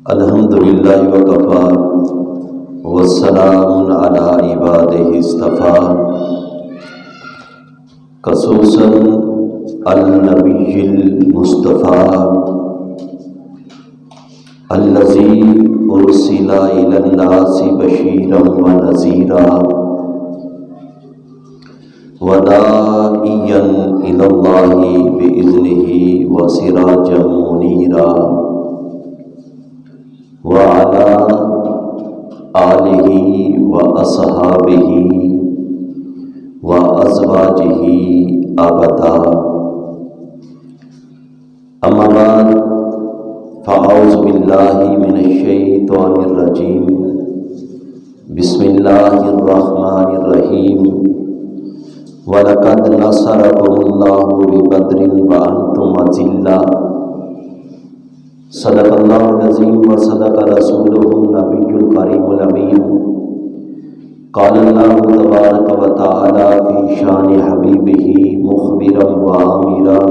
الحمدللہ وکفا والسلام علی عبادہ اصطفیٰ خصوصاً النبی المصطفیٰ الذی ارسل الی الناس بشیرا ونذیرا وداعیا الی اللہ بإذنہ وسراجا منیرا وعلى آلہ واصحابہ وازواجہ ابدا اما بعد فاعوذ باللہ من الشیطان الرجیم بسم اللہ الرحمن الرحیم وَلَقَدْ نَصَرَكُمُ اللَّهُ بِبَدْرٍ وَأَنْتُمْ أَذِلَّةٌ صدق اللہ العظیم وصدق رسولہ النبی الکریم الامین قال اللہ تبارک و تعالی فی شان حبیبہ مخبرا وآمرا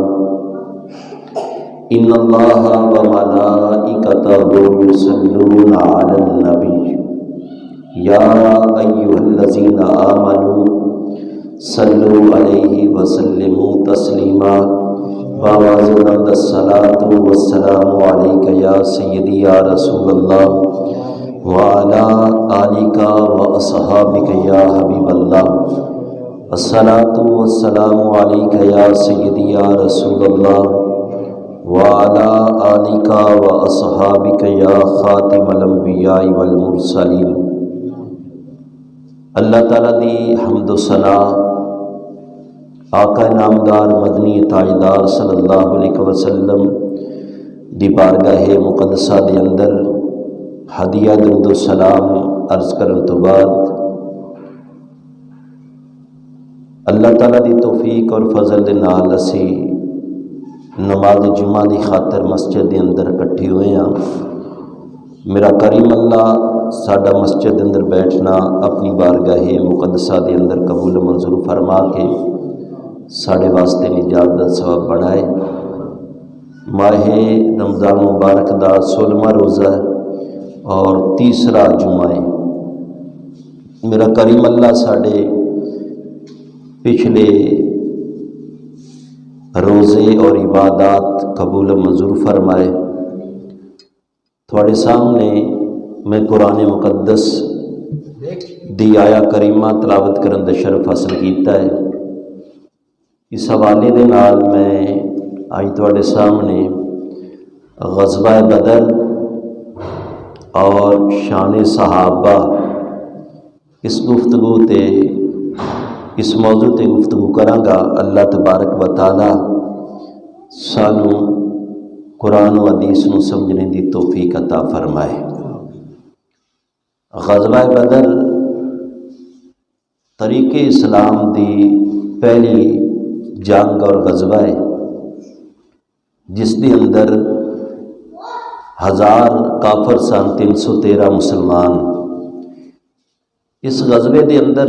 ان اللہ وملائکتہ یصلون علی النبی یا ایہا الذین آمنوا صلوا علیہ وسلموا تسلیما وَوَزِرَنْدَ الصَّلَاةُ وَالسَّلَامُ عَلَيْكَ يَا سَيِّدِي يَا رَسُولَ اللَّهِ وَعَلَىٰ آلِكَ وَأَصْحَابِكَ يَا حَبِيبَ اللَّهِ الصَّلَاةُ وَالسَّلَامُ عَلَيْكَ يَا سَيِّدِي يَا رَسُولَ اللَّهِ وَعَلَىٰ آلِكَ وَأَصْحَابِكَ يَا خَاتِمَ الْأَنْبِيَاءِ وَالْمُرْسَلِينَ۔ اللہ تعالیٰ دی حمد و ثنا آقا نامدار مدنی تاجدار صلی اللہ علیہ وسلم دی بارگاہ مقدسہ دے اندر ہدیہ درود و سلام عرض کرن تو بعد اللہ تعالیٰ دی توفیق اور فضل دے نال اسی نماز جمعہ دی خاطر مسجد دے اندر اکٹھے ہوئے ہیں۔ میرا کریم اللہ ساڈا مسجد دے اندر بیٹھنا اپنی بارگاہ مقدسہ دے اندر قبول و منظور فرما کے ساڑھے واسطے نجات دا ثواب بڑھائے۔ ماہ رمضان مبارک دا 16واں روزہ اور تیسرا جمعہ ہے۔ میرا کریم اللہ ساڑھے پچھلے روزے اور عبادات قبول منظور فرمائے۔ تھوڑے سامنے میں قرآن مقدس دی آیا کریمہ تلاوت کرن دا شرف حاصل کیتا ہے۔ اس حوالے دے نال میں آج تواڈے سامنے غزوہ بدر اور شان صحابہ اس گفتگو تے اس موضوع تے گفتگو کراں گا۔ اللہ تبارک و تعالی سانو قرآن و حدیث نو سمجھنے دی توفیق عطا فرمائے۔ غزوہ بدر طریق اسلام دی پہلی جنگ اور غزوہ ہے جس کے اندر 1000 کافر سن 313 مسلمان۔ اس غزوے دے اندر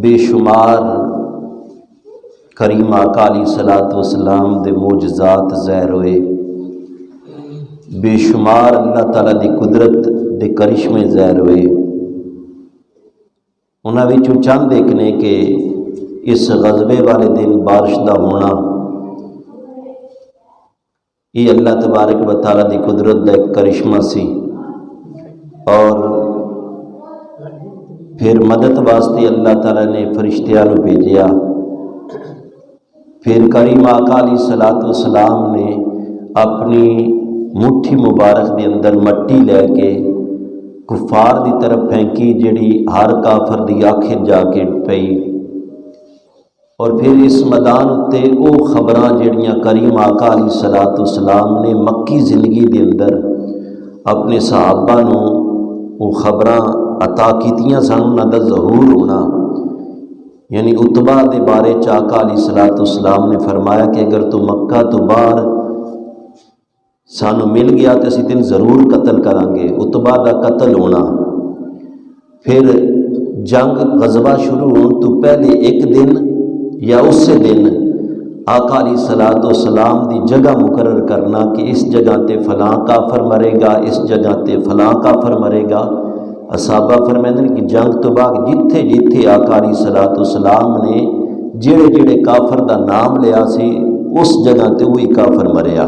بے شمار کریم آقا علیہ الصلوۃ والسلام دے معجزات ظاہر ہوئے، بے شمار اللہ تعالیٰ دی قدرت دے کرشمے ظاہر ہوئے۔ انہاں وچوں چند دیکھنے کہ اس غزوے والے دن بارش دا ہونا یہ اللہ تبارک و تعالیٰ دی قدرت دا ایک کرشمہ سی، اور پھر مدد واسطے اللہ تعالیٰ نے فرشتیاں نو بھیجیا۔ پھر کریم آقا علیہ الصلوۃ والسلام نے اپنی مٹھی مبارک دے اندر مٹی لے کے کفار دی طرف پھینکی جڑی ہر کافر دی آخر جا کے پئی، اور پھر اس میدان اتے وہ خبراں جڑیاں کریم آقا علیہ الصلوۃ والسلام نے مکی زندگی دے اندر اپنے صحابہ نو وہ خبراں عطا کیتیاں سن، انہاں دا ظہور ہونا، یعنی عتبہ دے بارے آقا علیہ الصلوۃ والسلام نے فرمایا کہ اگر تو مکہ تو باہر سانو مل گیا تو اسی تین ضرور قتل کراں گے، عتبہ دا قتل ہونا۔ پھر جنگ غزوہ شروع ہون تو پہلے ایک دن یا اس سے دن آقا علیہ الصلوۃ والسلام دی جگہ مقرر کرنا کہ اس جگہ تے فلاں کافر مرے گا، اس جگہ تے فلاں کافر مرے گا۔ صحابہ فرماتے ہیں کہ جنگ تو بعد جتھے جتھے آقا علیہ الصلوۃ والسلام نے جڑے جڑے کافر دا نام لیا سی اس جگہ تے وہی کافر مریا۔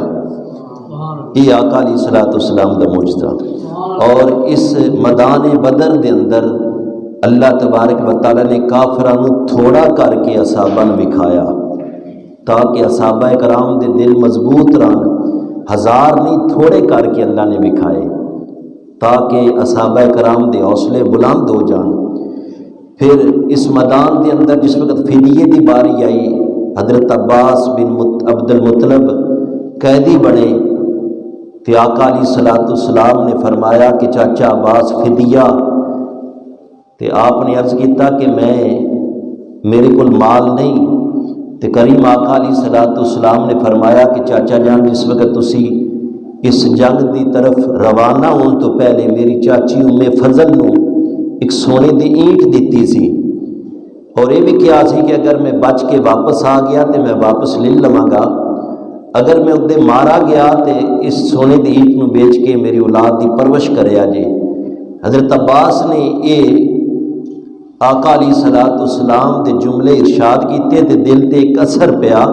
یہ آقا علیہ الصلوۃ والسلام دا معجزہ۔ اور اس میدان بدر دے اندر اللہ تبارک و تعالیٰ نے کافراں نو تھوڑا کر کے اصحابہ نو وکھایا تاکہ اصحابہ کرام دے دل مضبوط رہن۔ ہزار نہیں تھوڑے کر کے اللہ نے وکھائے تاکہ اصحابہ کرام دے حوصلے بلند ہو جان۔ پھر اس میدان دے اندر جس وقت فدیے دی باری آئی، حضرت عباس بن عبد المطلب قیدی بنے تو آقا علیہ الصلوۃ والسلام نے فرمایا کہ چاچا عباس فدیہ، تو آپ نے عرض کیتا کہ میرے کول مال نہیں، تو کریم آقا علیہ الصلوۃ والسلام نے فرمایا کہ چاچا جان جس وقت تسی اس جنگ دی طرف روانہ ہون تو پہلے میری چاچی فضل نو ایک سونے دی اینٹ دیتی سی، اور یہ بھی کیا سی کہ اگر میں بچ کے واپس آ گیا تو میں واپس لے لواں گا، اگر میں ادھے مارا گیا تو اس سونے دی اینٹ نو بیچ کے میری اولاد دی پرورش کریا جے۔ حضرت عباس نے یہ آقا علیہ الصلوۃ والسلام دے جملے ارشاد کیتے تے دل تے ایک اثر پیا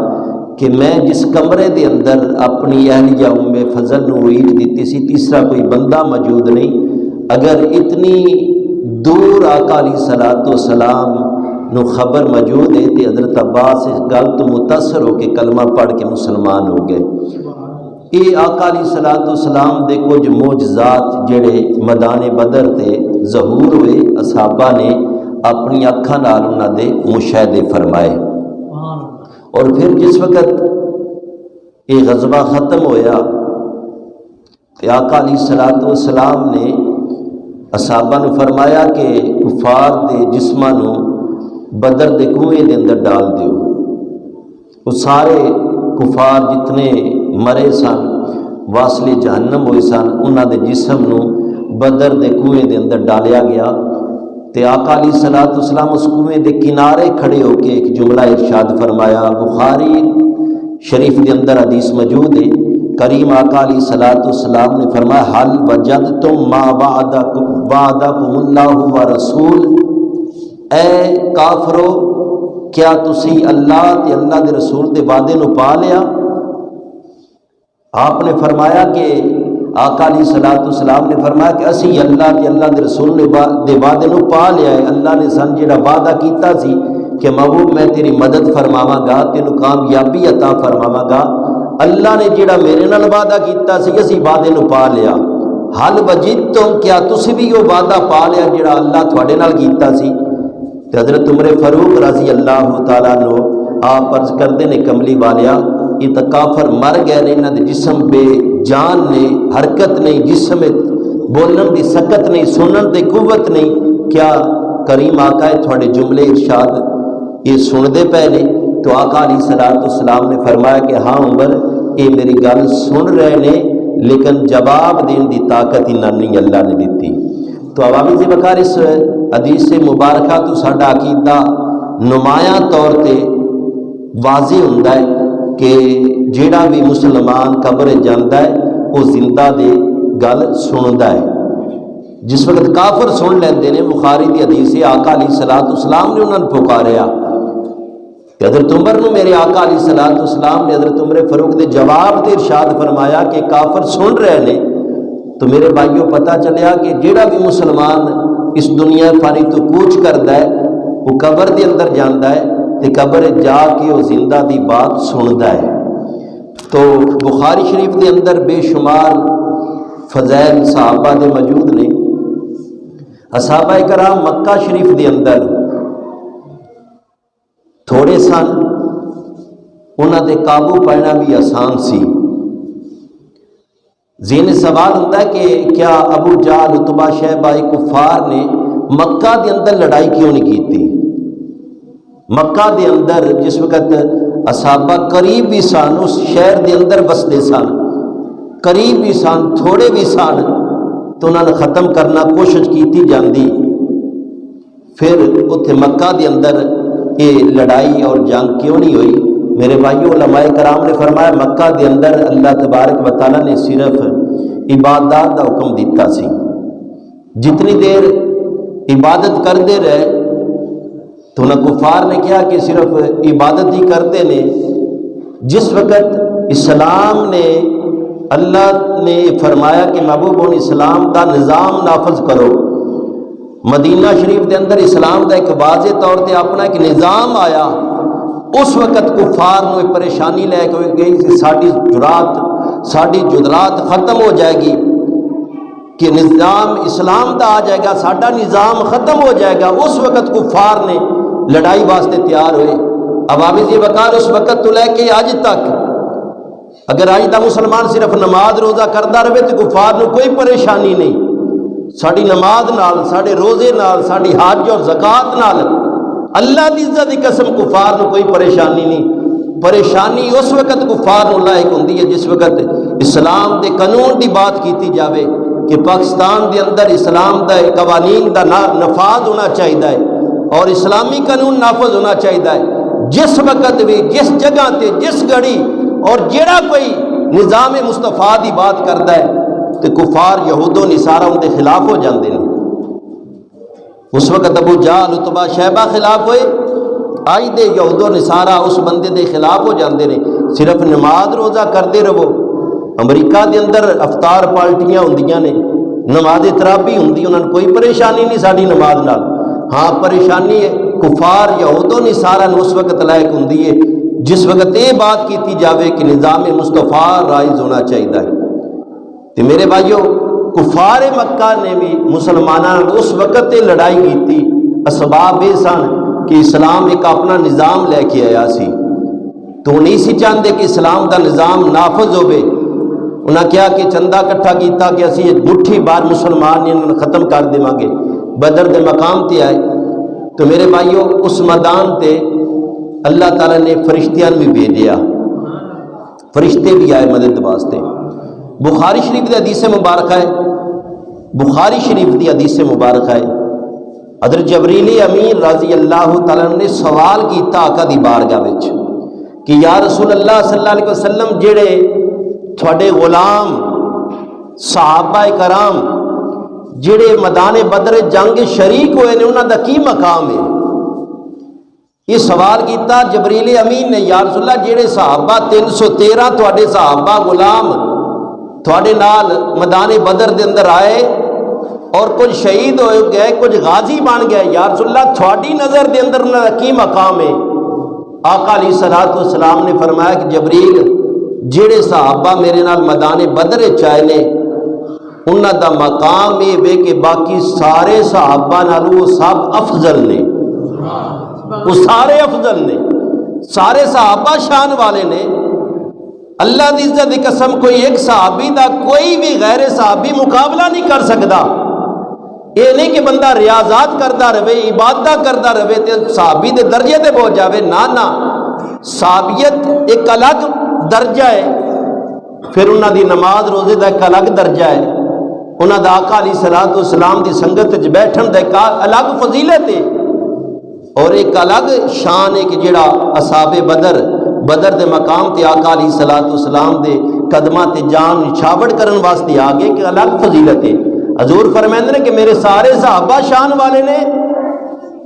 کہ میں جس کمرے دے اندر اپنی اہلیہ فضل نو اینٹ دیتی سی تیسرا کوئی بندہ موجود نہیں، اگر اتنی دور آقا علیہ الصلوۃ والسلام نو خبر موجود ہے تو حضرت عباس اس گل تو متاثر ہو کے کلمہ پڑھ کے مسلمان ہو گئے۔ یہ آقا علیہ الصلوۃ والسلام دے کچھ معجزات جڑے میدان بدر تے ظہور ہوئے، اصحابہ نے اپنی اکھاں نال انہاں دے مشاہدے فرمائے۔ اور پھر جس وقت یہ غزوہ ختم ہویا تو آقا علیہ الصلوۃ والسلام نے اصحابہ نے فرمایا کہ کفار دے جسماں نو بدر دے کنویں دے اندر ڈال دیو۔ وہ سارے کفار جتنے مرے سن واصل جہنم ہوئے سن انہاں دے جسم نو بدر دے کنویں دے اندر ڈالیا گیا، تے آقا علیہ الصلوۃ والسلام اس کنویں دے کنارے کھڑے ہو کے ایک جملہ ارشاد فرمایا، بخاری شریف دے اندر حدیث موجود ہے، کریم آقا علیہ الصلوۃ والسلام نے فرمایا حل وجدتم ما وعدکم اللہ ورسول، اے کافرو کیا تسی اللہ تے اللہ دے رسول دے وعدے نو پا لیا؟ آپ نے فرمایا کہ آقا علیہ الصلوۃ والسلام نے فرمایا کہ اسی اللہ تے اللہ دے رسول دے وعدے نو پا لیا ہے۔ اللہ نے سن جڑا وعدہ کیتا سی کہ محبوب میں تیری مدد فرماواں گا، تینوں کامیابی عطا فرماواں گا، اللہ نے جڑا میرے نال وعدہ کیتا سی اسی وعدے نو پا لیا۔ حل وجدتم کیا تسی بھی وہ وعدہ پا لیا جڑا اللہ تھوڑے نال کیتا سی؟ تے حضرت عمر فاروق رضی اللہ تعالیٰ عنہ آپ عرض کردے نے کملی والیا یہ تو کافر مر گئے نے، انہاں دے جسم بے جان نے، حرکت نہیں، جسم بولن دی سکت نہیں، سنن دی قوت نہیں، کیا کریم آقا تھوڑے جملے ارشاد یہ سن دے پے نے؟ تو آقا علیہ الصلوۃ والسلام نے فرمایا کہ ہاں عمر یہ میری گل سن رہے نے لیکن جواب دین دی طاقت انہاں نہیں اللہ نے دیتی۔ تو عوامی سے بکار اس حدیث مبارکہ تو ساڈا عقیدہ نمایاں طور تے واضح ہوندا ہے کہ جیڑا بھی مسلمان قبر جاندا ہے وہ زندہ دے گل سندا ہے۔ جس وقت کافر سن لیندے نے، بخاری دی حدیث ہے آقا علیہ الصلوۃ والسلام نے انہاں نوں پکاریا کہ حضرت عمر نو میرے آقا علیہ الصلوۃ والسلام نے حضرت عمر فاروق دے جواب تے ارشاد فرمایا کہ کافر سن رہے نے۔ تو میرے بھائیوں پتہ چلیا کہ جیڑا بھی مسلمان اس دنیا فانی تو کوچ کردا ہے وہ قبر دے اندر جاندا ہے تے قبر جا کے وہ زندہ دی بات سندا ہے۔ تو بخاری شریف دے اندر بے شمار فضائل صحابہ دے موجود نے۔ اصحابہ کرام مکہ شریف دے اندر تھوڑے سن، انہاں دے قابو پانا بھی آسان سی۔ ذہن سوال ہوتا ہے کہ کیا ابو جہل عتبہ شیبہ کفار نے مکہ دے اندر لڑائی کیوں نہیں کی تھی؟ مکہ دے اندر جس وقت اصحابہ قریب بھی سن، اس شہر دے اندر بستے سن، قریب بھی سن، تھوڑے بھی سن، تو انہوں نے ختم کرنا کوشش کیتی جاندی۔ پھر اتنے مکہ دے اندر یہ لڑائی اور جنگ کیوں نہیں ہوئی؟ میرے بھائیو علماء کرام نے فرمایا مکہ دے اندر اللہ تبارک و تعالیٰ نے صرف عبادات کا حکم دیتا سی، جتنی دیر عبادت کرتے رہے تو نہ کفار نے کہا کہ صرف عبادت ہی کرتے نے۔ جس وقت اسلام نے اللہ نے فرمایا کہ محبوب اسلام کا نظام نافذ کرو، مدینہ شریف دے اندر اسلام کا ایک واضح طور تے اپنا ایک نظام آیا، اس وقت کفار نو ایک پریشانی لے کے گئی کہ ساڈی جدرات ختم ہو جائے گی، کہ نظام اسلام دا آ جائے گا، ساڈا نظام ختم ہو جائے گا۔ اس وقت کفار نے لڑائی واسطے تیار ہوئے۔ اب آپ یہ وقار اس وقت تو لے کے آج تک اگر آج دا مسلمان صرف نماز روزہ کرتا رہے تو کفار نو کوئی پریشانی نہیں، ساڑی نماز نال، ساڑے روزے نال، ساڑی حج اور زکوٰۃ نال اللہ دی عزت دی قسم کفار نو کوئی پریشانی نہیں۔ پریشانی اس وقت کفار نو لاحق ہوندی ہے جس وقت اسلام دے قانون دی بات کیتی جاوے کہ پاکستان دے اندر اسلام دا قوانین دا نفاذ ہونا چاہیے اور اسلامی قانون نافذ ہونا چاہیے۔ جس وقت بھی جس جگہ تے جس گھڑی اور جیڑا کوئی نظام مصطفیٰ دی بات کرتا ہے تو کفار یہود و نصارہ ان کے خلاف ہو جاندے ہیں۔ اس وقت ابو جہل عتبہ شیبہ خلاف ہوئے، آج دے یہود و نصارہ اس بندے دے خلاف ہو جاندے نے۔ صرف نماز روزہ کرتے رہو۔ امریکہ دے اندر افطار پارٹیاں ہوندیاں نے، نماز تراویح ہوندی، انہوں نے کوئی پریشانی نہیں ساری نماز نال۔ ہاں پریشانی ہے کفار یہود و نصارہ نے اس وقت لائق ہوندی ہے جس وقت یہ بات کیتی جاوے کہ نظام مصطفیٰ رائج ہونا چاہیے۔ تو میرے بھائیو کفار مکہ نے بھی مسلمانوں نے اس وقت لڑائی کیتی، اسباب یہ سن کہ اسلام ایک اپنا نظام لے کے آیا سی، تو نہیں سی چاہتے کہ اسلام دا نظام نافذ ہوئے۔ انہاں کیا کہ چندہ کٹھا کیتا کہ اسی مٹھی بار مسلمان نے انہوں ختم کر دیں گے، بدر دے مقام تے آئے۔ تو میرے بھائیو اس میدان تے اللہ تعالیٰ نے فرشتیاں بھی بھیجیا، فرشتے بھی آئے مدد واسطے۔ بخاری شریف دی حدیث مبارکہ ہے، بخاری شریف دی حدیث مبارکہ ہے، حضرت جبریل امین رضی اللہ تعالیٰ نے سوال کیتا آقا دی بارگاہ وچ کہ یا رسول اللہ صلی اللہ علیہ وسلم جڑے تھوڑے غلام صحابہ کرام جڑے میدان بدر جنگ شریک ہوئے نے انہاں دا کی مقام ہے؟ یہ سوال کیتا جبریل امین نے، یا رسول اللہ جڑے صحابہ 313 تھوڑے صحابہ غلام تھوڑے نال میدان بدر دے اندر آئے اور کچھ شہید ہوئے گئے، کچھ غازی بن گئے، یا رسول اللہ تھوڑی نظر دے اندر انہاں دا کی مقام ہے؟ آقا علیہ الصلوۃ والسلام نے فرمایا کہ جبریل جڑے صحابہ میرے نال میدان بدر چائے نے انہاں دا مقام یہ وے کہ باقی سارے صحابہ نالوں وہ سب افضل نے، وہ سارے افضل نے، سارے صحابہ شان والے نے۔ اللہ دی عزت دی قسم کوئی ایک صحابی دا کوئی بھی غیر صحابی مقابلہ نہیں کر سکتا۔ یہ نہیں کہ بندہ ریاضات کرتا رہے، عبادت کرتا رہے تے صحابی دے درجے تے پہنچ جاوے، نہ صحابیت ایک الگ درجہ ہے، پھر انہاں دی نماز روزے دا ایک الگ درجہ ہے، انہاں دا آقا علیہ الصلوۃ والسلام دی سنگت وچ بیٹھن دا ایک الگ فضیلت ہے اور ایک الگ شان ہے کہ جڑا اصحاب بدر دے مقام تے آقا علیہ الصلوۃ والسلام دے قدماں تے جان نچھاوڑ کرن واسطے آگے کہ الگ فضیلت ہے۔ حضور فرماندے نے کہ میرے سارے صحابہ شان والے نے،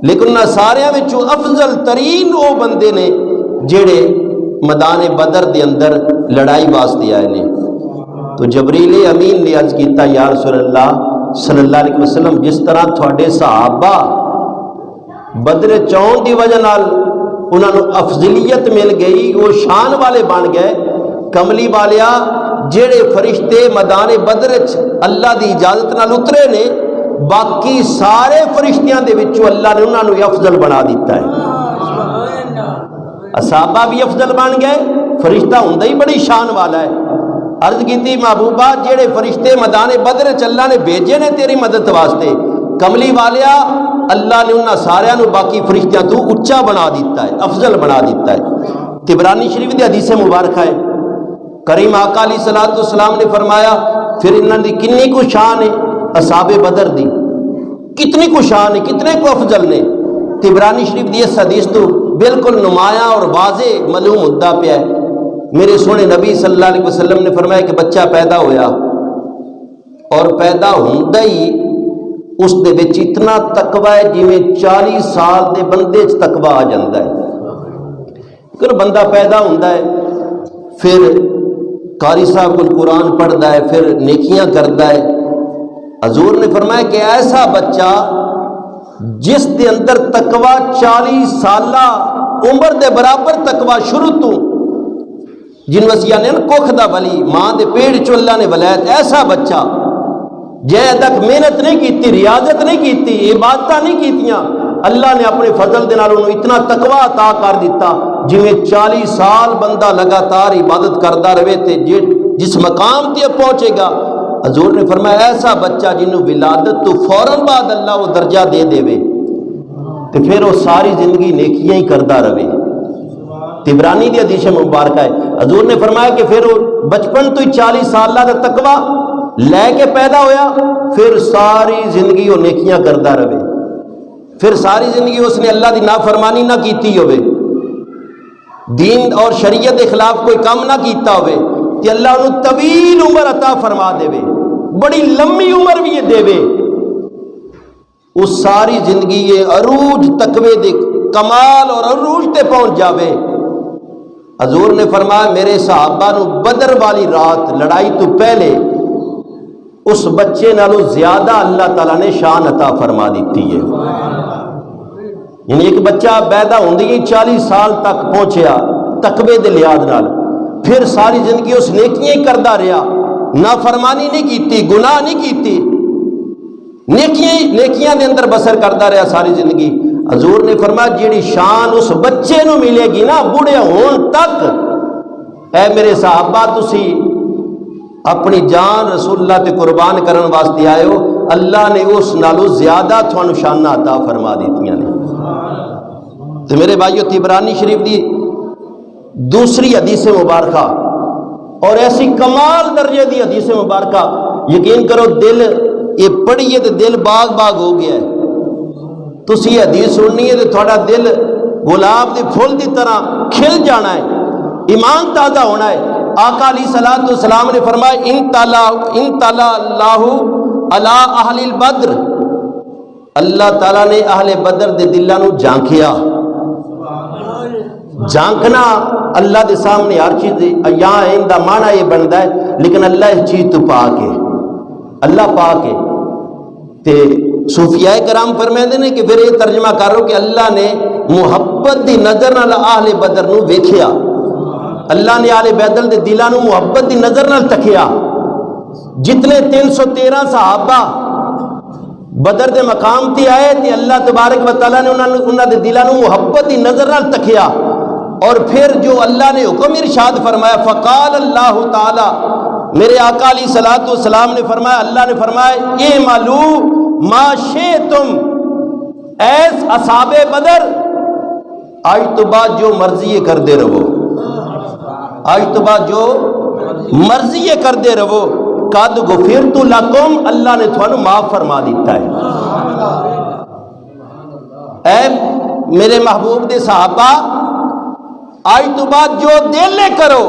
لیکن انہاں ساریاں وچوں افضل ترین وہ بندے نے جڑے میدان بدر دے اندر لڑائی واسطے آئے نے۔ تو جبریل امین نے عرض کیتا یا رسول اللہ صلی اللہ علیہ وسلم جس طرح تھوڑے صحابہ بدر چون دی وجہ نال انہاں نو افضلیت مل گئی، وہ شان والے بن گئے، کملی والیا جڑے فرشتے میدان بدر اللہ دی اجازت نال اترے نے، باقی سارے فرشتیاں دے وچوں اللہ نے انہاں نو افضل بنا دیتا ہے۔ صحابہ بھی افضل بن گئے، فرشتہ ہوندا ہی بڑی شان والا ہے۔ عرض کیتی محبوبہ جڑے فرشتے میدان بدر اللہ نے بھیجے نے تیری مدد واسطے، کملی والیا اللہ نے انہاں سارے نو باقی فرشتیاں تو اچا بنا دیتا ہے، افضل بنا دیتا ہے۔ طبرانی شریف دی حدیث مبارکہ ہے، کریم آقا علیہ الصلوۃ والسلام نے فرمایا پھر انہاں دی کنی کو شان ہے، اصحاب بدر دی کتنی کو شان ہے، کتنے کو افضل نے۔ طبرانی شریف دی اس حدیث تو بالکل نمایاں اور واضح معلوم ہوتا پیا ہے۔ میرے سونے نبی صلی اللہ علیہ وسلم نے فرمایا کہ بچہ پیدا ہویا اور پیدا ہوندا ہی اس دے وچ اتنا تقوی ہے جویں 40 سال دے بندے چ تقوی آ جاندا ہے۔ کہ بندہ پیدا ہوندا ہے، پھر قاری صاحب کو قرآن پڑھدا ہے، پھر نیکیاں کردا ہے۔ حضور نے فرمایا کہ ایسا بچہ جس دے اندر تقوی 40 سالہ عمر دے برابر تقوی شروع تو جن وسیع نے کوکھ دا ولی ماں دے پیڑ چ اللہ نے ولایت، ایسا بچہ جے تک محنت نہیں کیتی، ریاضت نہیں کیتی، عبادتاں نہیں کیتیاں، اللہ نے اپنے فضل دے نال انہوں اتنا تقوی عطا کر دیتا جویں 40 سال بندہ لگاتار عبادت کردا رہے تے جس مقام تے پہنچے گا۔ حضور نے فرمایا ایسا بچہ جنوں ولادت تو فوراً بعد اللہ وہ درجہ دے دے تے پھر وہ ساری زندگی نیکیاں ہی کردا رہے۔ طبرانی دی حدیث مبارکہ ہے، حضور نے فرمایا کہ پھر وہ بچپن تو ہی 40 سال دا تقوی لے کے پیدا ہویا، پھر ساری زندگی وہ نیکیاں کردا رہے، پھر ساری زندگی اس نے اللہ دی نافرمانی نہ کیتی ہوئے، دین اور شریعت کے خلاف کوئی کام نہ کیتا ہوئے کہ اللہ انہوں طویل عمر عطا فرما دے، بڑی لمبی عمر بھی دے، اس ساری زندگی یہ عروج تقوی دے کمال اور عروج تے پہنچ جاوے۔ حضور نے فرمایا میرے صحابہ نو بدر والی رات لڑائی تو پہلے اس بچے نالوں زیادہ اللہ تعالیٰ نے شان عطا فرما دیتی ہے۔ یعنی ایک بچہ پیدا ہوندی ہی 40 سال تک پہنچیا تقوی دے لحاظ نال، پھر ساری زندگی اس نیکیاں ہی کردا رہا، نافرمانی نہیں کیتی، گناہ نہیں کیتی، نیکیاں دے اندر بسر کردا رہا ساری زندگی۔ حضور نے فرمایا جیڑی شان اس بچے نو ملے گی نا بوڑھے ہون تک، اے میرے صحابہ تسی اپنی جان رسول اللہ تے قربان کرن واسطے آئے ہو، اللہ نے اس نالو زیادہ تھانو شانہ عطا فرما دیتیاں نے۔ تو میرے بھائیو طبرانی شریف دی دوسری حدیث مبارکہ اور ایسی کمال درجے دی حدیث مبارکہ، یقین کرو دل یہ پڑھیے تو دل باغ باغ ہو گیا ہے۔ تسی یہ حدیث سننی ہے تو تھوڑا دل گلاب دے پھول دی طرح کھل جانا ہے، ایمان تازہ ہونا ہے۔ آقا علیہ الصلوۃ والسلام نے فرمایا ان تالا اللہ علی اہل البدر، اللہ تعالیٰ نے اہل بدر دے دلاں نو جھانکیا۔ جھانکنا اللہ دے سامنے ہر چیز یہاں ان دا معنی یہ بنتا ہے، لیکن اللہ اس چیز تو پاک ہے، اللہ پاک ہے۔ تے صوفیاء کرام فرماتے ہیں کہ پھر یہ ترجمہ کرو کہ اللہ نے محبت دی نظر نال اہل بدر نو ویکھیا، اللہ نے اہل بدر دے دلاں نو محبت دی نظر نال تکیا۔ جتنے 313 صحابہ بدر دے مقام تے آئے تے اللہ تبارک و تعالیٰ نے انہاں دے دلاں نو محبت دی نظر نال تکیا، اور پھر جو اللہ نے حکم ارشاد فرمایا فقال اللہ تعالی، میرے آقا علیہ الصلوۃ والسلام نے فرمایا، اللہ نے فرمایا اعملوا ما شئتم، ایس اصحاب بدر آج تو بعد جو مرضی کر دے رہو، آج تو بعد جو مرضی کر دے رہو، قد غفرت لکم، اللہ نے تھانو معاف فرما دیتا ہے۔ اے میرے محبوب دے صحابہ آج تو بعد جو دل کرو،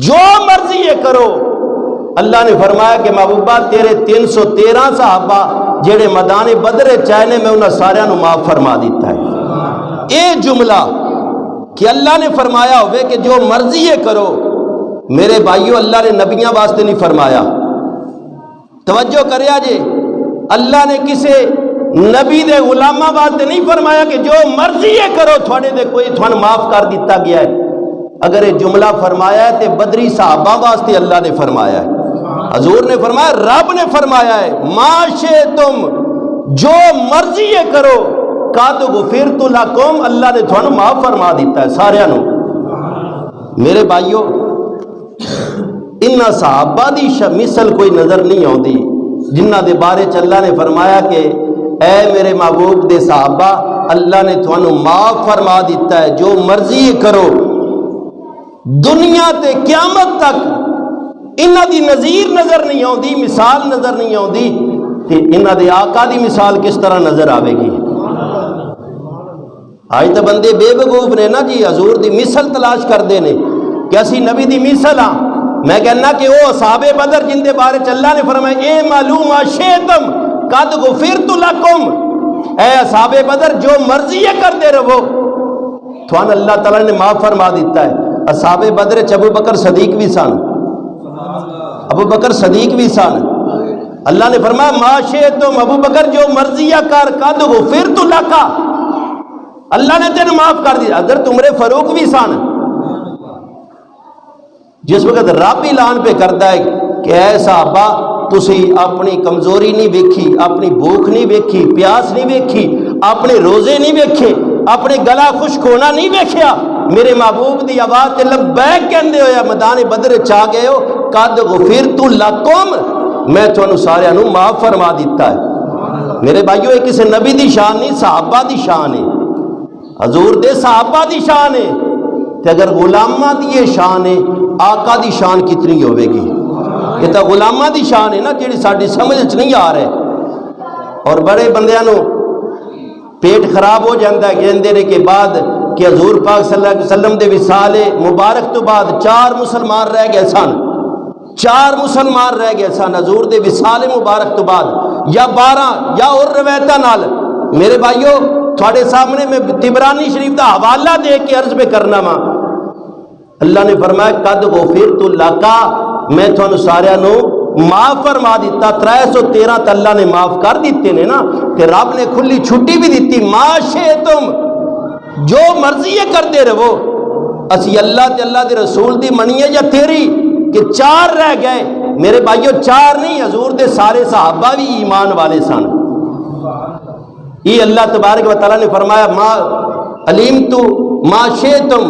جو مرضی کرو، اللہ نے فرمایا کہ محبوبہ تیرے 313 صحابہ جڑے میدان بدر چاہنے میں انہاں سارے نو معاف فرما دیتا ہے۔ اے جملہ کہ اللہ نے فرمایا ہوئے کہ جو مرضی کرو، میرے بھائیو اللہ نے نبیاں واسطے نہیں فرمایا، توجہ کریا جے، اللہ نے کسے نبی دے غلامہ واسطے نہیں فرمایا کہ جو مرضی کرو تھوڑے دے کوئی تھوڑا معاف کر دیتا گیا ہے۔ اگر یہ جملہ فرمایا ہے تو بدری صحابہ واسطے اللہ نے فرمایا ہے، حضور نے فرمایا، رب نے فرمایا ہے ما شئتم، جو مرضی کرو، قد غفرت لکم، اللہ نے تھوڑا معاف فرما دیتا ہے سارے نو۔ میرے بھائیو انہاں صحابہ دی مثل کوئی نظر نہیں آتی جنہ دے بارے چ اللہ نے فرمایا کہ اے میرے محبوب دے صحابہ اللہ نے تھانو معاف فرما دیتا ہے، جو مرضی کرو۔ دنیا تے قیامت تک انہاں دی نظیر نظر نہیں آتی، مثال نظر نہیں آتی، تے انہاں دے آقا دی مثال کس طرح نظر آئے گی؟ آج تو بندے بے وقوف نے نا جی، حضور دی مثل تلاش کرتے ہیں کہ اسی نبی دی مثل ہاں۔ میں کہنا کہ وہ اصحاب بدر جن دے بارے اللہ نے فرمایا اے معلوم شیتم قد غفرت لکم، اے اصحاب بدر جو مرضی ہے کرتے رہو، تھوان اللہ تعالیٰ نے معاف فرما دیتا ہے۔ اصحاب بدر ابو بکر صدیق بھی سن، ابو بکر صدیق بھی سن۔ اللہ نے فرمایا ما شیتم، ابو بکر جو مرضی ہے کر، قد غفرت لکا، اللہ نے تیرے معاف کر دیا۔ حضرت عمر فاروق بھی سن، جس وقت رب اعلان پہ کرتا ہے کہ اے صحابہ تسی اپنی کمزوری نہیں ویکھی، اپنی بھوک نہیں ویکھی، پیاس نہیں ویکھی، اپنے روزے نہیں ویکھے، اپنے گلا خشک ہونا نہیں ویکھیا، میرے محبوب دی آواز تے لبیک کہندے ہوئے میدان بدر چا گئے ہو، قد غفرت لکم، میں تھانوں سارے نو معاف فرما دیتا ہے۔ میرے بھائیو یہ کسی نبی دی شان نہیں، صحابہ دی شان ہے، حضور دے صحابہ دی شان ہے۔ تے اگر غلامہ دی یہ شان ہے، آقا دی شان کتنی ہوے گی؟ یہ تو غلامہ دی شان ہے نا جیڑی ساڈی سمجھ نہیں آ رہے۔ اور بڑے بندیاں نو پیٹ خراب ہو جاتا ہے کہندے نے کہ بعد کہ حضور پاک صلی اللہ علیہ وسلم دے وصال مبارک تو بعد 4 مسلمان رہ گئے سن، 4 مسلمان رہ گئے سن حضور دے وصال مبارک تو بعد، یا 12 یا اور روایتاں نال۔ میرے بھائیو تھوڑے سامنے میں طبرانی شریف دا حوالہ دے کے عرض پہ کرنا وا، اللہ نے فرمایا قد غفرت لکا، میں تھانوں سارے نو معاف فرما دیتا۔ 313 تے اللہ نے معاف کر دیتے نے نا، کہ رب نے کھلی چھٹی بھی دیتی، ما شئتم جو مرضی کرتے رہو، اسی اللہ تے اللہ دے رسول دی منیے یا تیری، کہ 4 رہ گئے۔ میرے بھائیو 4 نہیں، حضور دے سارے صحابہ بھی ایمان والے سن۔ یہ اللہ تبارک و تعالیٰ نے فرمایا ما علمت ما شئتم،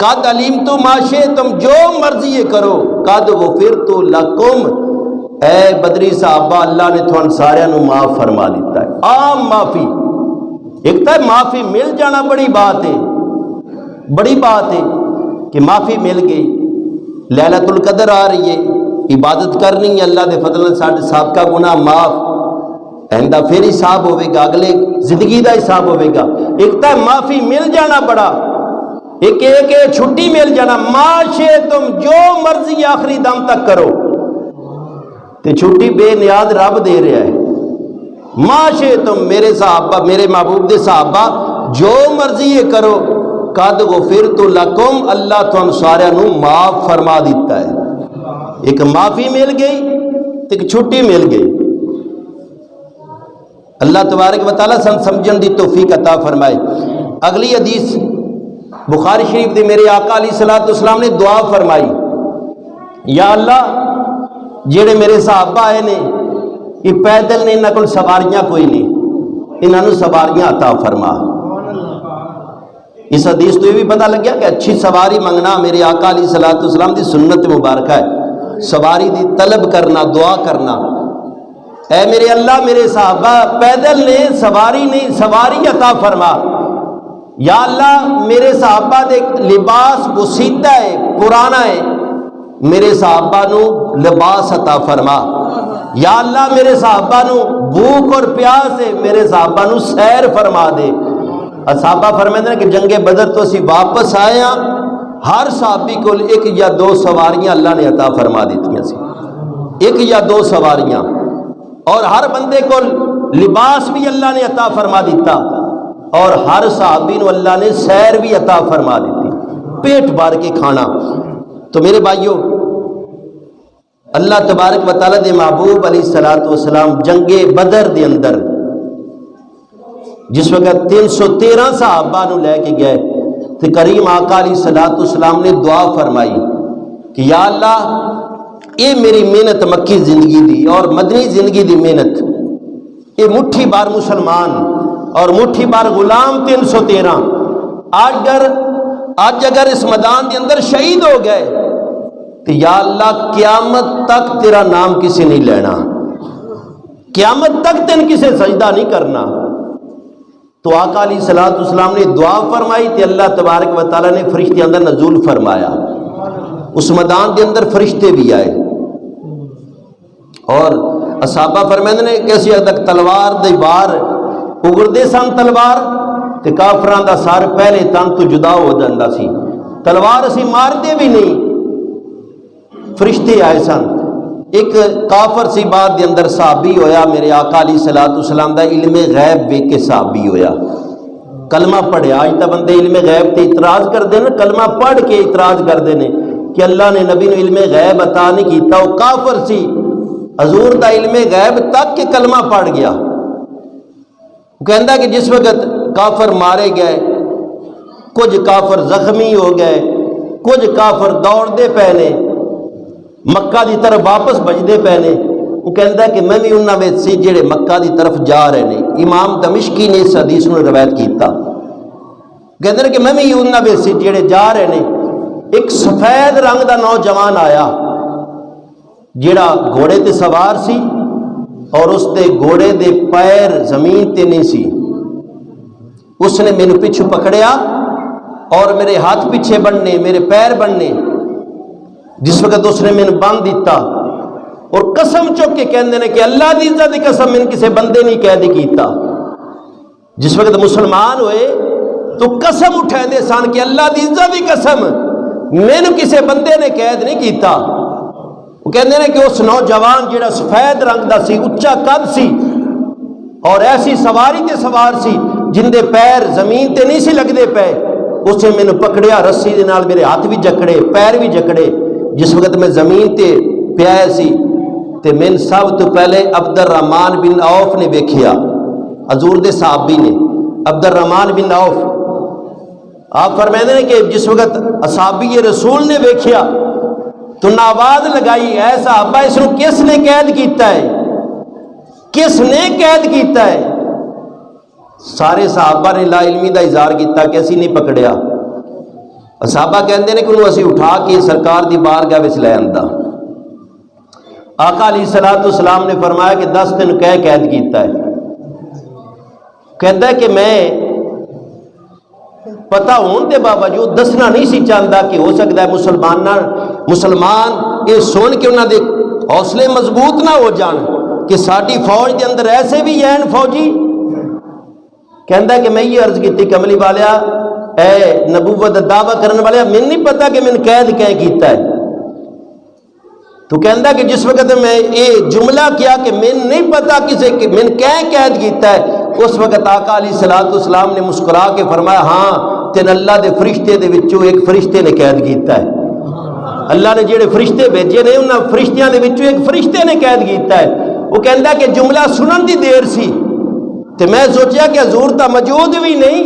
قد علمت ما شئتم، جو مرضی کرو، قد غفرت لکم، اے بدری صحابہ اللہ نے تھوڑا سارے نو معاف فرما دیتا ہے۔ عام معافی، ایک تو معافی مل جانا بڑی بات ہے، بڑی بات ہے کہ معافی مل گئی، لیلۃ القدر آ رہی ہے، عبادت کرنی ہے، اللہ دے فضل ساڈے سابقہ گناہ معاف، آئندہ پھر حساب ہوئے گا، اگلے زندگی دا حساب ہوئے گا۔ ایک تو معافی مل جانا بڑا، ایک چھٹی مل جانا، ما شئتم جو مرضی آخری دم تک کرو، تے چھٹی بے نیاز رب دے رہا ہے۔ ما شئتم میرے صحابہ، میرے محبوب دے صحابہ جو مرضی یہ کرو، قد غفرت لکم، اللہ تم سارے نو معاف فرما دیتا ہے۔ ایک معافی مل گئی، ایک چھٹی مل گئی۔ اللہ تبارک و تعالیٰ سمجھن دی توفیق عطا فرمائے۔ اگلی حدیث بخاری شریف دے میرے آقا علیہ الصلوۃ والسلام نے دعا فرمائی، یا اللہ جڑے میرے صحابہ آئے نے یہ پیدل نے، انہاں کول سواریاں کوئی نہیں، انہاں نوں سواریاں عطا فرما۔ اس حدیث تو یہ بھی پتہ لگ گیا کہ اچھی سواری منگنا میرے آقا علیہ الصلوۃ والسلام دی سنت مبارکہ ہے، سواری دی طلب کرنا، دعا کرنا۔ اے میرے اللہ میرے صحابہ پیدل نے، سواری نہیں، سواری عطا فرما۔ یا اللہ میرے صحابہ دے لباس بسیدہ ہے، پرانا ہے، میرے صحابہ نو لباس عطا فرما۔ یا اللہ میرے صحابہ نو بھوک اور پیاس ہے، میرے صحابہ نو سیر فرما دے۔ صحابہ فرماتے ہیں کہ جنگ بدر تو اسی واپس آئے ہاں، ہر صحابی کو 1 یا 2 سواریاں اللہ نے عطا فرما دیتی سی، 1 یا 2 سواریاں، اور ہر بندے کو لباس بھی اللہ نے عطا فرما دیتا، اور ہر صحابی نو اللہ نے سیر بھی عطا فرما دیتی، پیٹ بھر کے کھانا۔ تو میرے بھائیو اللہ تبارک و تعالیٰ دے محبوب علیہ الصلوۃ والسلام جنگ بدر دے اندر جس وقت 313 صحابہ نو لے کے گئے تو کریم آقا علیہ الصلوۃ والسلام نے دعا فرمائی کہ یا اللہ یہ میری محنت مکی زندگی دی اور مدنی زندگی دی محنت، یہ مٹھی بار مسلمان اور مٹھی بار غلام 313 آج اگر اس میدان کے اندر شہید ہو گئے تو یا اللہ قیامت تک تیرا نام کسی نہیں لینا، قیامت تک تین کسے سجدہ نہیں کرنا۔ تو آقا علیہ الصلوۃ والسلام نے دعا فرمائی تو اللہ تبارک و تعالیٰ نے فرشتے اندر نزول فرمایا، اس میدان کے اندر فرشتے بھی آئے، اور صحابہ فرماتے ہیں کیسی حد تک تلوار دی بار اگڑتے سن، تلوار تے کافراں دا سر پہلے تن تو جدا ہو جاندا سی، تلوار اسی مارتے بھی نہیں، فرشتے آئے سن۔ ایک کافر سی بعد دے اندر صحابی ہویا، میرے آقا علیہ الصلوۃ والسلام دا علم غیب ویکھ کے صحابی ہویا، کلمہ پڑھیا۔ اج تاں بندے علم غیب تے اعتراض کردے نے، کلمہ پڑھ کے اعتراض کردے نے کہ اللہ نے نبی نو علم غیب عطا نہیں کیتا، وہ کافر سی، حضور دا علم غیب تک کہ کلمہ پڑھ گیا۔ وہ کہندا کہ جس وقت کافر مارے گئے، کچھ کافر زخمی ہو گئے، کچھ کافر دوڑدے پے نے، مکہ دی طرف واپس بجدے پے نے، وہ کہندا کہ میں بھی انہاں وچ سی جڑے مکہ دی طرف جا رہے نے۔ امام دمشقی نے اس حدیث نو روایت کیتا، کہندے کہ میں بھی انہاں وچ سی جڑے جا رہے نے۔ ایک سفید رنگ دا نوجوان آیا جڑا گھوڑے تے سوار سی اور اس دے گھوڑے دے پیر زمین تے نہیں سی۔ اس نے مینوں پچھو پکڑیا اور میرے ہاتھ پیچھے بننے، میرے پیر بننے، جس وقت اس نے مینوں باندھ دیتا اور قسم چک کے کہندے نے کہ اللہ دی عزت دی قسم میں کسے بندے نہیں قید کیتا۔ جس وقت مسلمان ہوئے تو قسم اٹھا دے سن کہ اللہ دی عزت دی قسم مینوں کسے بندے نے قید نہیں کیتا۔ وہ کہندے نے کہ اس نوجوان جڑا سفید رنگ دا سی، اچا قد سی اور ایسی سواری تے سوار سی جن دے پیر زمین تے نہیں سی لگدے پے، اس نے مینوں پکڑیا رسی دے نال، میرے ہاتھ بھی جکڑے، پیر بھی جکڑے۔ جس وقت میں زمین تے پیا سی تے میں سب تو پہلے عبد الرحمن بن عوف نے ویکھیا، حضور دے صحابی نے، عبد الرحمن بن عوف۔ آپ فرماتے ہیں کہ جس وقت اصحابی رسول نے ویکھیا تو نہ آواز لگائی، اے صحابہ اس نو کس نے قید کیتا ہے، کس نے قید کیتا ہے؟ سارے صحابہ نے لا علمی دا اظہار کیتا کہ اسی نہیں پکڑیا۔ صحابہ کہندے نے کہ انہوں اسی اٹھا کے سرکار دی بارگاہ وچ لے آندا۔ آقا علیہ الصلوۃ والسلام نے فرمایا کہ 10 دن قید کیتا ہے۔ کہتا ہے کہ میں پتہ ہون دے باوجود دسنا نہیں سی چاہتا کہ ہو سکتا ہے مسلمان یہ سن کے انہاں دے حوصلے مضبوط نہ ہو جان کہ ساری فوج دے اندر ایسے بھی ہیں فوجی۔ کہندا ہے کہ میں یہ عرض کی کملی والیا، اے نبوت دعویٰ کرنے والے، میں نہیں پتا کہ میں قید کیتا ہے۔ تو کہندا کہ جس وقت میں یہ جملہ کیا کہ میں نہیں پتا کسے میں قید کیتا ہے، اس وقت آقا علیہ الصلوۃ والسلام نے مسکرا کے فرمایا ہاں تین اللہ دے فرشتے دے وچوں ایک فرشتے نے قید کیتا ہے۔ اللہ نے جڑے فرشتے بھیجے نے انہاں فرشتیاں دے وچوں ایک فرشتے نے قید کیتا ہے۔ وہ کہندا کہ جملہ سنن دی دیر سی تے میں سوچیا کہ حضور تا موجود بھی نہیں،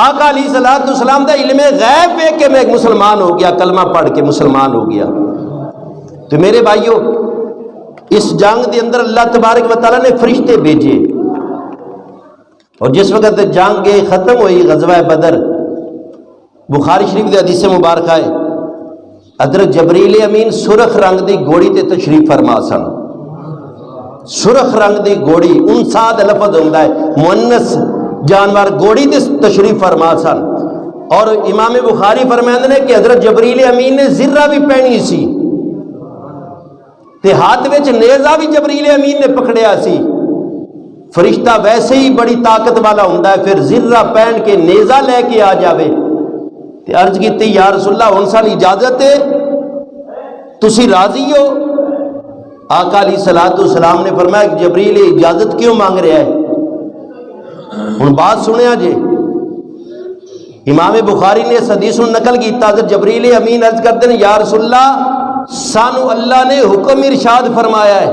آقا علیہ الصلوۃ والسلام دا علم غیب ویکھ کے میں ایک مسلمان ہو گیا، کلمہ پڑھ کے مسلمان ہو گیا۔ تو میرے بھائیوں، اس جنگ دے اندر اللہ تبارک و تعالیٰ نے فرشتے بھیجے، اور جس وقت جنگ ختم ہوئی غزوہ بدر، بخاری شریف دے حدیث مبارکہ ہے حضرت جبریل امین سرخ رنگ دی گھوڑی تے تشریف فرما سن۔ سرخ رنگ دی گھوڑی، انسا دا لفظ ہوندا ہے مؤنث جانور، گھوڑی تے تشریف فرما سن۔ اور امام بخاری فرماندے نے کہ حضرت جبریل امین نے زرہ بھی پہنی سی تے ہاتھ وچ نیزہ بھی جبریل امین نے پکڑیا سی۔ فرشتہ ویسے ہی بڑی طاقت والا ہوندا ہے، پھر زرہ پہن کے نیزہ لے کے آ جاوے تے عرض کیتی یا رسول اللہ ہن سال اجازت ہے، تسی راضی ہو؟ آقا علیہ الصلوۃ والسلام نے فرمایا کہ جبریل اجازت کیوں مانگ رہا ہے؟ ہن بات سنیا جے، امام بخاری نے اس حدیث کو نقل کیتا، حضرت جبریل امین عرض کرتے ہیں یا رسول اللہ سانو اللہ نے حکم ارشاد فرمایا ہے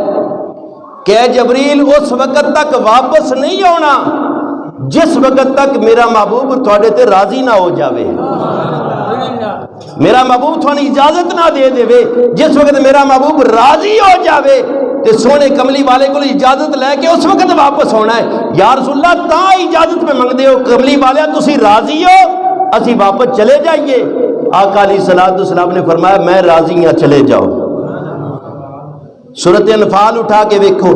کہ جبریل اس وقت تک واپس نہیں آنا جس وقت تک میرا محبوب تھوڑے تے راضی نہ ہو جاوے، میرا محبوب تھوڑی اجازت نہ دے دے، جس وقت میرا محبوب راضی ہو جاوے تے سونے کملی والے کو اجازت لے کے اس وقت واپس ہونا ہے۔ یا رسول اللہ تا اجازت پہ منگ دے ہو، کملی والے تسی راضی ہو اسی واپس چلے جائیے؟ آقا علیہ الصلوۃ والسلام نے فرمایا میں راضی ہوں، چلے جاؤ۔ سورۃ انفال اٹھا کے دیکھو،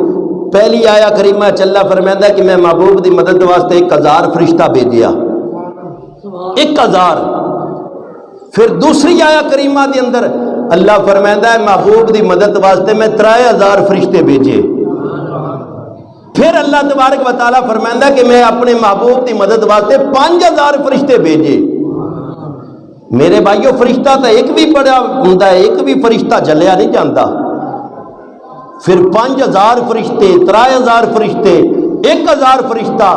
پہلی آیا کریمہ چلا فرمایا کہ میں محبوب دی مدد واسطے 1000 فرشتہ بھیجیا، 1000۔ پھر دوسری آیا کریمہ دے اندر اللہ فرمایا ہے محبوب دی مدد واسطے میں 3000 فرشتے بھیجے۔ پھر اللہ تبارک و تعالیٰ فرمائندہ کہ میں اپنے محبوب کی مدد واسطے 5000 فرشتے بھیجے۔ میرے بھائیو فرشتہ تو ایک بھی بڑا ہوں، ایک بھی فرشتہ جلیا نہیں جاتا، پھر 5000 فرشتے، 3000 فرشتے، 1000 فرشتہ،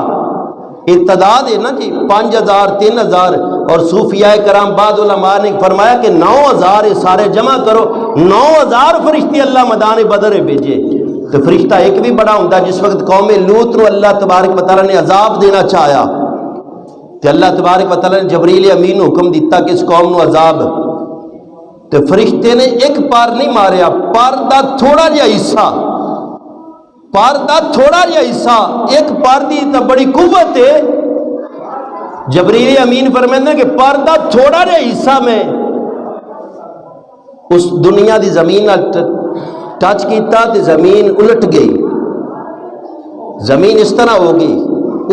یہ تعداد ہے نا جی، 5000، 3000، اور صوفیاء کرام بعد علماء نے فرمایا کہ 9000 سارے جمع کرو، 9000 فرشتے اللہ میدان بدر بھیجے۔ تو فرشتہ ایک بھی بڑا ہوں۔ جس وقت قوم لوط نو اللہ تبارک و تعالیٰ نے عذاب دینا چاہیا تو اللہ تبارک و تعالیٰ نے جبریل امین حکم دیتا کہ اس قوم نو عذاب، تو فرشتے نے ایک پار نہیں ماریا، پار دا تھوڑا جہا حصہ، پار دا تھوڑا جہا حصہ، ایک پار دی تو بڑی قوت ہے۔ جبریل امین فرماتے ہیں کہ پار دا تھوڑا جہا حصہ میں اس دنیا دی زمین ٹچ کیتا تو زمین الٹ گئی، زمین اس طرح ہو گئی،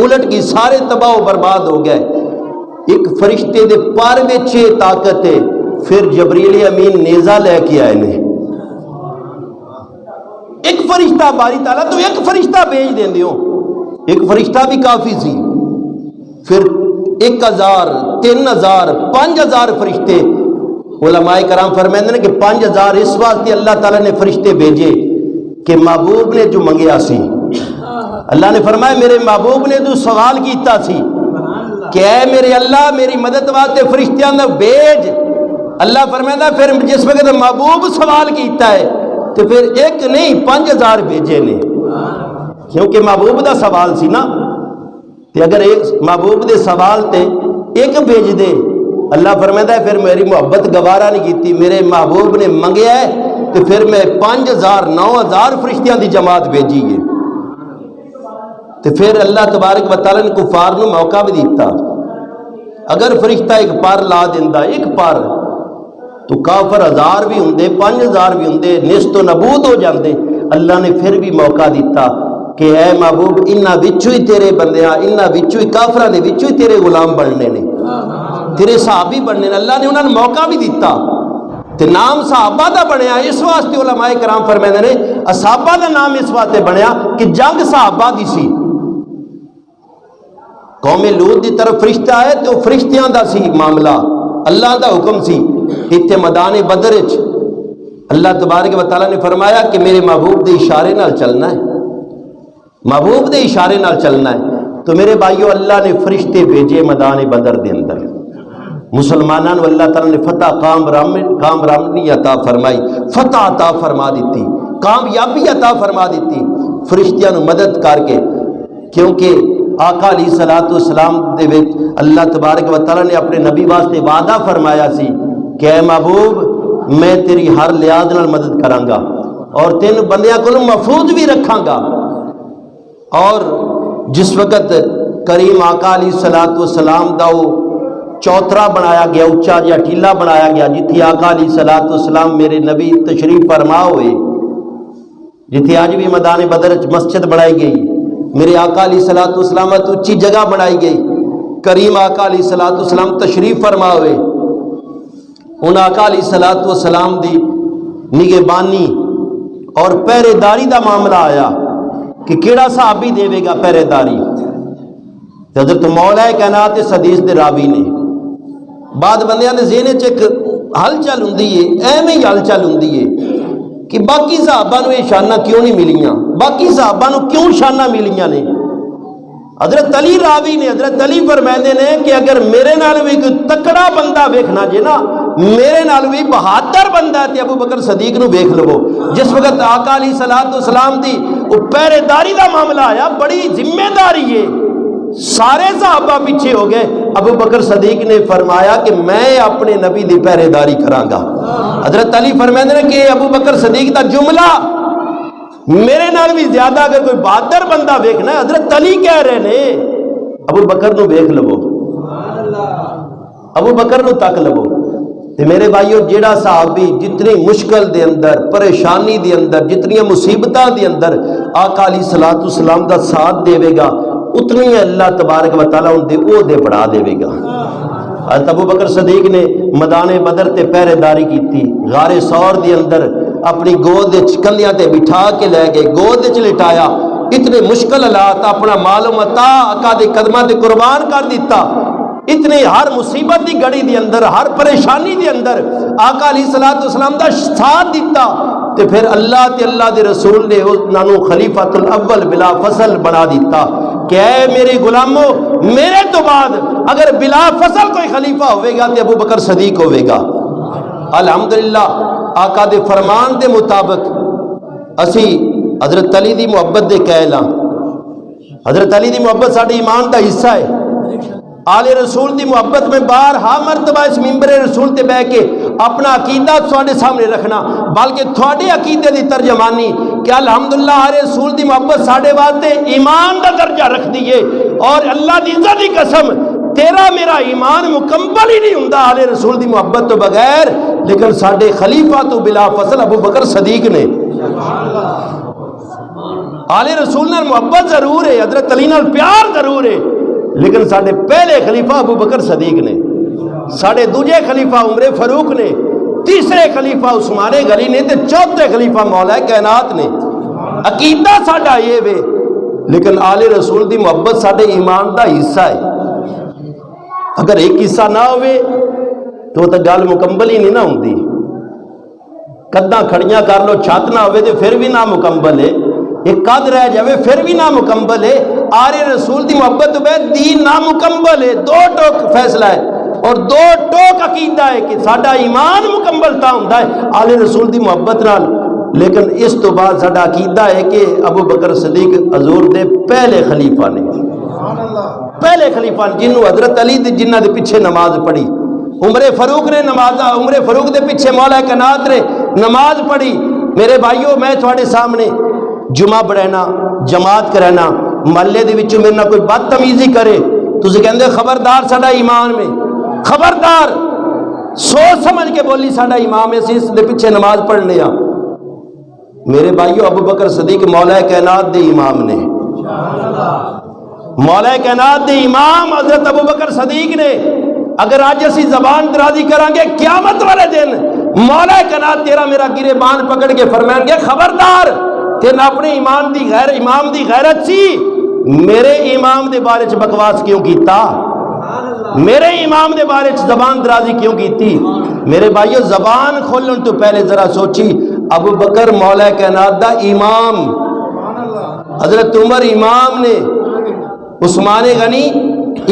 الٹ گئی، سارے تباہ و برباد ہو گئے۔ ایک فرشتے دے پار وچ طاقت ہے۔ پھر جبریل امین نیزہ لے کے آئے نے، ایک فرشتہ باری تعالیٰ تو ایک فرشتہ بھیج دیں دیو، ایک فرشتہ بھی کافی سی، پھر 1000، 3000، 5000 فرشتے۔ علماء کرام فرماتے ہیں کہ 5000 اس واسطے اللہ تعالیٰ نے فرشتے بھیجے کہ محبوب نے جو منگیا سی، اللہ نے فرمایا میرے محبوب نے جو سوال کیتا سی کہ اے میرے اللہ میری مدد واسطے فرشتیاں نہ بھیج، اللہ فرماتا پھر جس وقت محبوب سوال کیتا ہے تو پھر ایک نہیں 5000 بھیجے نے، کیونکہ محبوب دا سوال سی نا، تو اگر ایک محبوب دے سوال تے ایک بھیج دے، اللہ فرماتا ہے پھر میری محبت گوارا نہیں کیتی، میرے محبوب نے منگیا ہے تو پھر میں 5000، 9000 فرشتیاں دی جماعت بھیجی ہے۔ تو پھر اللہ تبارک و تعالیٰ نے کفار نو موقع بھی دیتا، اگر فرشتہ ایک پار لا دیندا، ایک پار، تو کافر 1000 بھی ہوندے، 5000 بھی ہوندے، نیست و نبود ہو جاندے۔ اللہ نے پھر بھی موقع دیتا کہ اے محبوب انہاں وچوں ہی تیرے بندیاں، انہاں وچوں ہی کافراں دے وچوں ہی تیرے غلام بننے نے، تیرے صحابی بننے نے۔ اللہ نے انہاں نے موقع بھی دیتا تے نام صحابہ دا بنیا۔ اس واسطے علماء کرام فرماتے نے اصحابہ دا نام اس واسطے بنیا کہ جنگ صحابہ دی سی۔ قوم لوط دی طرف فرشتہ آئے تو فرشتیاں دا سی معاملہ، اللہ دا حکم سی۔ اتنے میدان بدر وچ اللہ تبارک و تعالیٰ نے فرمایا کہ میرے محبوب دے اشارے نال چلنا ہے، محبوب دے اشارے نال چلنا ہے۔ تو میرے بھائیو اللہ نے فرشتے بھیجے میدان بدر دے اندر، مسلمانوں اللہ تعالیٰ نے فتح کامرانی عطا فرمائی، فتح عطا فرما دیتی، کامیابی عطا فرما دیتی فرشتیاں نو مدد کر کے، کیونکہ آقا علیہ الصلوۃ والسلام دے وچ اللہ تبارک و تعالیٰ نے اپنے نبی واسطے وعدہ فرمایا سی کہ اے محبوب میں تیری ہر لحاظ نال مدد کراں گا اور تین بندیاں کو محفوظ بھی رکھاں گا۔ اور جس وقت کریم آقا علیہ الصلوۃ والسلام دا وہ چوترا بنایا گیا، اچا جہا ٹیلا بنایا گیا، جتھے آقا علیہ الصلوۃ والسلام میرے نبی تشریف فرما ہوئے، جتھے آج بھی میدان بدر مسجد بنائی گئی، میرے آقا علیہ الصلوۃ والسلام تو اچھی جگہ بنائی گئی، کریم آقا علیہ الصلوۃ والسلام تشریف فرما ہوئے، ان آقا علیہ الصلوۃ والسلام دی نگہبانی اور پہرے داری دا معاملہ آیا کہ کیڑا صحابی دے گا پہرے داری، حضرت مولا کائنات اس حدیث دے راوی نے بعد بندیاں دے ذہن ایک ہلچل ہوندی ہے، ایویں ہی ہلچل ہوندی ہے کہ باقی صحابہ نو یہ شاناں کیوں نہیں ملیاں، باقی صحابہ نو کیوں شاناں ملیاں نے۔ حضرت علی راوی نے، حضرت علی فرماندے نے کہ اگر میرے نال بھی کوئی تکڑا بندہ ویکھنا جے نا، میرے نال بھی بہادر بندہ ہے تے ابو بکر صدیق نو ویکھ لو۔ جس وقت آقا علیہ الصلوۃ والسلام دی او پہرے داری دا معاملہ آیا، بڑی ذمہ داری ہے، سارے صحابہ پیچھے ہو گئے، ابو بکر صدیق نے فرمایا کہ میں اپنے نبی دی پہرے داری کراں گا۔ حضرت علی فرماندے نے کہ ابو بکر صدیق دا جملہ میرے نال بھی زیادہ اگر کوئی بہادر بندہ ویکھنا ہے، حضرت علی کہہ رہے نے ابو بکر نو ویکھ لو، ابو بکر نو تک لو۔ تے میرے بھائیو جیڑا صحابی جتنی مشکل دے اندر، پریشانی دے اندر، جتنی مصیبتاں دے اندر آقا علیہ الصلوۃ والسلام دا ساتھ دے گا، اتنی اللہ تبارک و تعالیٰ ان دے او دے بڑھا دے گا۔ حضرت ابو بکر صدیق نے میدان بدر تے پہرے داری کیتی، غار ثور دے اندر اپنی گود وچ کندھیاں تے بٹھا کے لے گئے، گود وچ لٹایا، اتنے مشکل حالات اپنا مال و متا آقا دے قدماں تے قربان کر دیتا، اتنے ہر مصیبت دی گھڑی دے اندر، ہر پریشانی دے اندر آقا علیہ الصلوۃ والسلام دا ساتھ دیتا، تے پھر اللہ تے اللہ دے رسول نے انہاں نوں خلیفۃ الاول بلا فصل بنا دیتا کہ اے میرے غلاموں، میرے تو بعد اگر بلا فصل کوئی خلیفہ ہوئے گا تے ابو بکر صدیق ہوئے گا۔ الحمدللہ آقا دے فرمان دے مطابق اسی حضرت علی دی محبت دے قائل ہاں۔ حضرت علی دی محبت ساڈے ایمان دا حصہ ہے۔ آل رسول دی محبت میں بارہا مرتبہ اس ممبر رسول تے بہ کے اپنا عقیدہ تھوڑے سامنے رکھنا، بلکہ تھوڑے عقیدے دی ترجمانی کہ الحمدللہ آل رسول دی محبت ساڈے واسطے ایمان دا درجہ رکھ دیئے، اور اللہ دی عزت دی قسم تیرا میرا ایمان مکمل ہی نہیں ہوندا آل رسول دی محبت تو بغیر، لیکن ساڈے خلیفہ تو بلا فصل ابو بکر صدیق نے۔ آل رسول نال محبت ضرور ہے، حضرت علی نال پیار ضرور ہے، لیکن ساڈے پہلے خلیفہ ابو بکر صدیق نے، ساڈے دوجے خلیفہ عمر فاروق نے، تیسرے خلیفہ عثمان غنی نے، تے چوتھے خلیفہ مولا کائنات نے۔ عقیدہ ساڈا یہ وے، لیکن آل رسول دی محبت ساڈے ایمان دا حصہ ہے۔ اگر ایک حصہ نہ ہوئے تو گل مکمل ہی نہیں نہ ہوندی۔ کداں کھڑیاں کر لو، چھت نہ ہوئے تے پھر بھی نہ مکمل ہے، ایک قد رہ جاوے پھر بھی نامکمل ہے۔ آل رسول دی محبت میں دین نامکمل ہے، دو ٹوک فیصلہ ہے اور دو ٹوک عقیدہ ہے کہ ساڈا ایمان مکمل تا ہوندا ہے آل رسول دی محبت نال، لیکن اس تو بعد ساڈا عقیدہ ہے کہ ابو بکر صدیق حضور دے پہلے خلیفہ نے، پہلے خلیفہ نے جنہوں حضرت علی دی جنہ دے پیچھے نماز پڑھی، عمر فاروق نے عمر فاروق دے پیچھے مولا کائنات نے نماز پڑھی۔ میرے بھائیو، میں تھوڑے سامنے جمعہ پڑھنا، جماعت کرانا، محلے دے وچوں میرے نال کوئی بدتمیزی کرے، تسی کہندے خبردار ساڈا ایمان میں، خبردار سوچ سمجھ کے بولی ساڈا امام ہے، اس دے پیچھے نماز پڑھنے ہاں۔ میرے بھائیو، ابو بکر صدیق مولا کائنات دے امام نے، مولا کائنات دے امام حضرت ابو بکر صدیق نے۔ اگر آج اسی زبان درازی کریں گے قیامت والے دن مولا کائنات تیرا میرا گرے بان پکڑ کے فرمائیں گے خبردار، تیرا اپنے امام دی غیرت سی، میرے امام دے بارے چ بکواس کیوں کیتا، میرے امام دے بارے چ زبان درازی کیوں کیتی۔ میرے بھائیو، زبان کھولن تو پہلے ذرا سوچی، ابو بکر مولا کائنات دا امام، حضرت عمر امام نے، عثمان غنی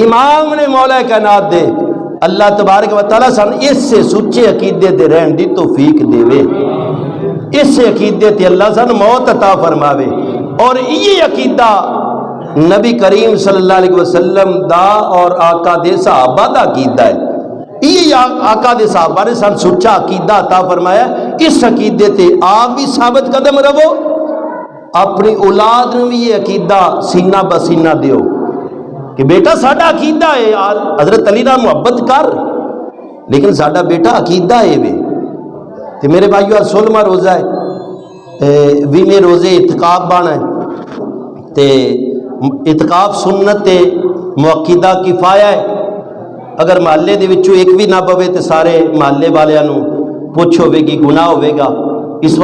امام نے مولا کائنات دے۔ اللہ تبارک و تعالیٰ سن اس سے سچے عقیدے دے رہن دی توفیق دے وے، اس سے عقیدے تے اللہ سن موت عطا فرماوے، اور یہ عقیدہ نبی کریم صلی اللہ علیہ وسلم دا اور آقا دے صحابہ دا عقیدہ ہے۔ یہ آقا دے صحابہ نے سن سچا عقیدہ عطا فرمایا، اس عقیدے تے آپ بھی ثابت قدم رہو، اپنی اولاد نے بھی یہ عقیدہ سینہ بسینہ دیو کہ بیٹا ساڈا عقیدہ ہے، حضرت علی نال محبت کر، لیکن ساڈا بیٹا عقیدہ ہے وے۔ تے میرے بھائیو، 16واں روزہ ہے، 20ویں روزے اعتکاف بانا ہے، تے اعتکاف سنت تے مؤکدہ کفایہ ہے۔ اگر محلے دے وچوں ایک بھی نہ پوے تے سارے محلے والیاں نوں پوچھ ہوے گی، گناہ ہوے گا۔ اس